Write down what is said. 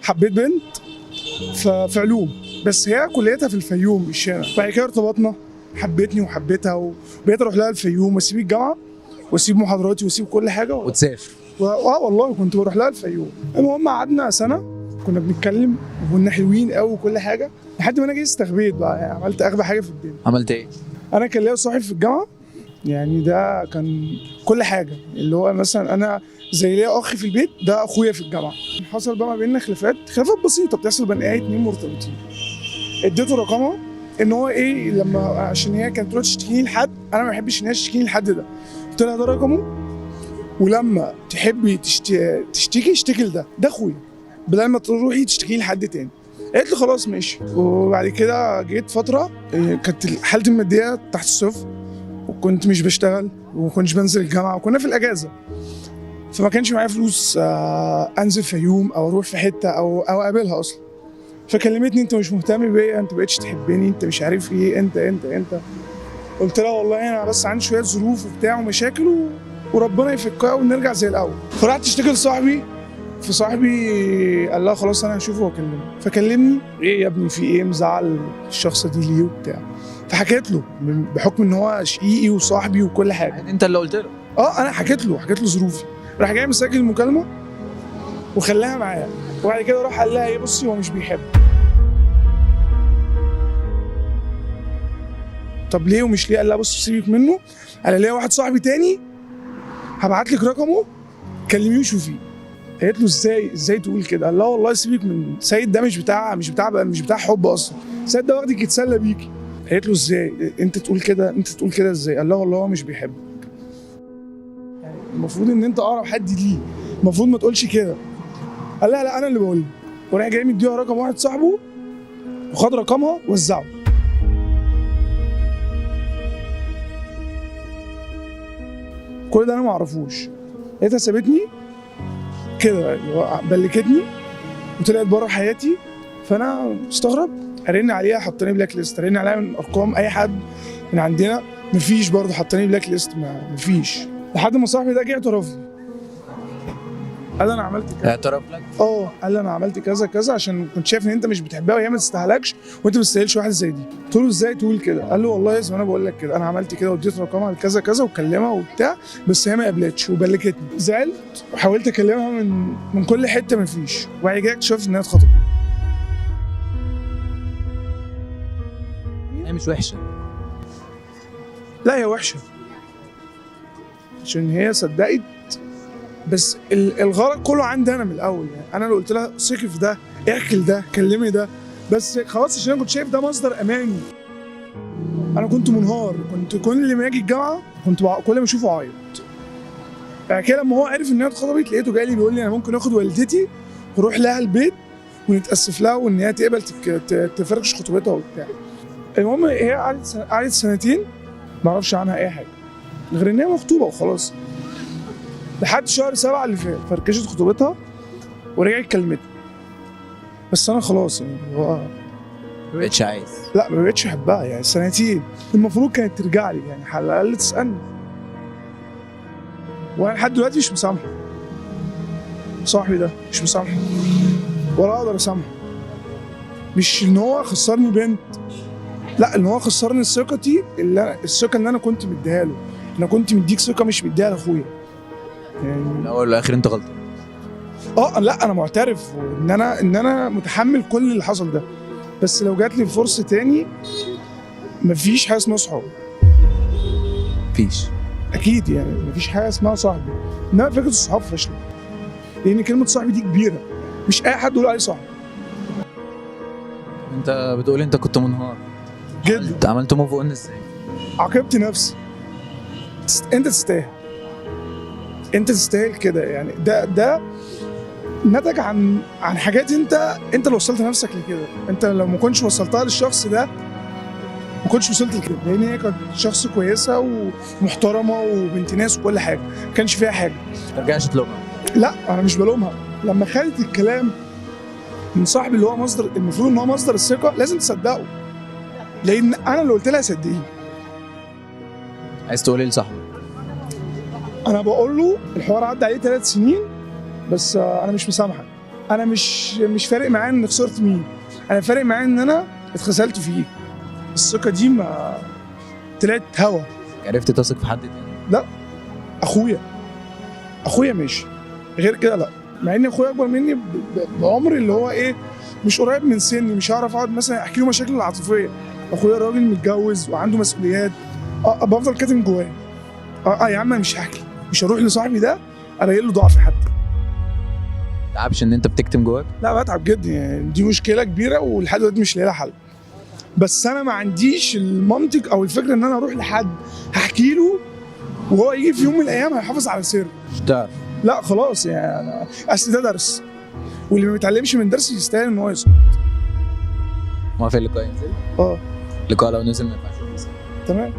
حبيت بنت في علوم، بس هي كليتها في الفيوم مش هنا. بعد كده ارتبطنا، حبتني وحبيتها، وبقيت اروح لها الفيوم واسيب الجامعه واسيب محاضراتي واسيب كل حاجه وتسافر. والله كنت بروح لها الفيوم. المهم قعدنا سنه كنا بنتكلم وكنا حلوين قوي وكل حاجه، لحد ما انا جيت استغبيت بقى، يعني عملت اغبى حاجه في الدنيا. عملت ايه؟ انا كان ليا صاحب في الجامعه، يعني ده كان كل حاجه، اللي هو مثلا انا زي ليا اخ في البيت، ده اخويا في الجامعه. حصل بقى ما بيننا خلافات بسيطه بتحصل بين اي اتنين مرتبطين. اديته رقمها ان هو ايه، لما عشان هي كانت تروح تشتكيني لحد، انا ما بحبش ان هي تشتكيني لحد ده، قلت لها ده رقمه، ولما تحبي تشتكي اشتكي لده، ده اخويا، بدل ما تروحي تشتكي لحد تاني. قالت لي خلاص ماشي. وبعد كده جيت فتره كانت حالتي الماديه تحت الصفر، وكنت مش بشتغل وما كنتش بنزل الجامعه وكنا في الاجازه، فما كانش معايا فلوس انزل في يوم او اروح في حته او اقابلها اصلا. فكلمتني انت مش مهتم بيا، انت بقيتش تحبني، انت مش عارف ايه، انت. قلت لها والله انا بس عندي شويه ظروف وبتاع ومشاكل وربنا يفكها ونرجع زي الاول. فرحت اشتكي لصاحبي، فصاحبي قال لها خلاص انا هشوفه واكلمه. فكلمني، ايه يا ابني في ايه، مزعل الشخص دي ليه وبتاع. فحكيت له بحكم ان هو شقيقي وصاحبي وكل حاجه. يعني انت اللي قلت له؟ انا حكيت له ظروفي. راح جاي مسجل المكالمه وخلاها معايا، وبعد كده راح قال لها ايه، بصي هو مش بيحب. طب ليه ومش ليه؟ قال لها بص سيبك منه، انا ليا واحد صاحبي تاني هبعت لك رقمه كلميه وشوفيه. قالت له ازاي تقول كده؟ قال لها والله سيبك من سيد، ده مش بتاع حب اصلا، سيد ده واخدك يتسلى بيكي. قالت له ازاي انت تقول كده ازاي؟ قال لها والله هو مش بيحبك، يعني المفروض ان انت اقرب حد ليه، المفروض ما تقولش كده. قال لها لا انا اللي بقول له. وراح جاي مديها رقم واحد صاحبه وخد رقمها ووزعه. كل ده انا ما اعرفوش. لقيتها سابتني كده، بلكتني وطلعت بره حياتي. فانا مستغرب، ارن عليها حطاني بلاك ليست، ارن عليها من ارقام اي حد من عندنا مفيش، برضه حطاني بلاك ليست، مفيش. لحد ما صاحبي ده جه اعترف لي، قال انا عملت كذا. اعترف لك؟ قال لي انا عملت كذا كذا عشان كنت شايف ان انت مش بتحبها وهي ما تستاهلكش وانت ما تستاهلش واحده زي دي. قلت له ازاي تقول كده؟ قال له والله زي ما انا بقول لك كده، انا عملت كده واديت رقمها لكذا كذا وكلمها وبتاع، بس هي ما قبلتش وبلكتني. زعلت وحاولت اكلمها من كل حته مفيش، وبعد كده اكتشفت ان هي اتخطبت. هي مش وحشه؟ لا هي وحشه عشان هي صدقت، بس الغلط كله عندي انا من الاول. يعني انا اللي قلت لها ثقي في ده، اعكل ده، كلمي ده، بس خلاص عشان انا كنت شايف ده مصدر اماني. انا كنت منهار، كنت كل ما اجي الجامعه كنت كل ما اشوفه اعيط. بعد كده لما هو عرف ان هي اتخطبت لقيته جاي لي بيقول لي انا ممكن اخد والدتي واروح لها البيت ونتاسف لها وان هي تقبل تفركش خطوبتها وبتاع. المهم هي قعدت سنتين ما اعرفش عنها اي حاجه غير ان هي مخطوبه وخلاص، لحد شهر 7 اللي فات فركشت خطوبتها ورجعت كلمتني. بس انا خلاص يعني هو ما بقتش عايز. لا ما بقتش احبها، يعني سنتين المفروض كانت ترجع لي، يعني على الاقل تسالني. وانا لحد دلوقتي مش مسامحه صاحبي ده، مش مسامحه ولا اقدر اسامحه. مش ان هو خسرني بنت، لا ان هو خسرني ثقتي، الثقه اللي انا كنت مديها له. انا كنت مديك ثقه مش مديها لاخويا. يعني الاول والاخر انت غلطان. لا انا معترف ان انا متحمل كل اللي حصل ده، بس لو جات لي فرصه تاني مفيش حاجه اسمها صحاب. مفيش اكيد، يعني مفيش حاجه اسمها صاحبي. انما فكره الصحاب فاشله، لان كلمه صاحبي دي كبيره، مش اي حد يقول عليه صاحبي. انت بتقول انت كنت منهار جدا. عملت موف اون ازاي؟ عاقبت نفسي. انت تستاهل كده، يعني ده نتج عن حاجات انت اللي وصلت نفسك لكده. انت لو ما كنتش وصلتها للشخص ده ما كنتش وصلت لكده، لان هي كانت شخص كويسه ومحترمه وبنت ناس وكل حاجه، ما كانش فيها حاجه. ما ترجعش تلومها. لا انا مش بلومها. لما خدت الكلام من صاحبي اللي هو المفروض ان هو مصدر الثقه، لازم تصدقه، لان انا اللي قلت لها صدقيني. عايز تقول ايه لصاحبك؟ انا بقول له الحوار عدى عليه 3 سنين، بس انا مش مسامحك. انا مش فارق معايا ان خسرت مين، انا فارق معايا ان انا اتخذلت فيه. الثقه دي ما طلعت هوا. عرفت تثق في حد تاني؟ اخويا ماشي، غير كده لا. مع ان اخويا اكبر مني بعمر، اللي هو ايه، مش قريب من سني، مش هعرف اقعد مثلا احكي له مشاكل العاطفيه. اخويا راجل متجوز وعنده مسؤوليات، بفضل كاتم جوايا. يا عم مش هحكي، مش هروح لصاحبي ده الاقي له ضعف حتى. ما تعبش ان انت بتكتم جواك؟ لا بتعب جدا، يعني دي مشكله كبيره ولحد دلوقتي مش لاقي لها حل. بس انا ما عنديش المنطق او الفكره ان انا اروح لحد هحكي له وهو يجي في يوم من الايام هيحافظ على سر. مش تعرف. لا خلاص، يعني اصل ده درس، واللي ما بيتعلمش من درس يستاهل ان هو يسقط. موافق اللقاء ينزل؟ اه اللقاء لو نزل ما ينفعش ينزل. تمام.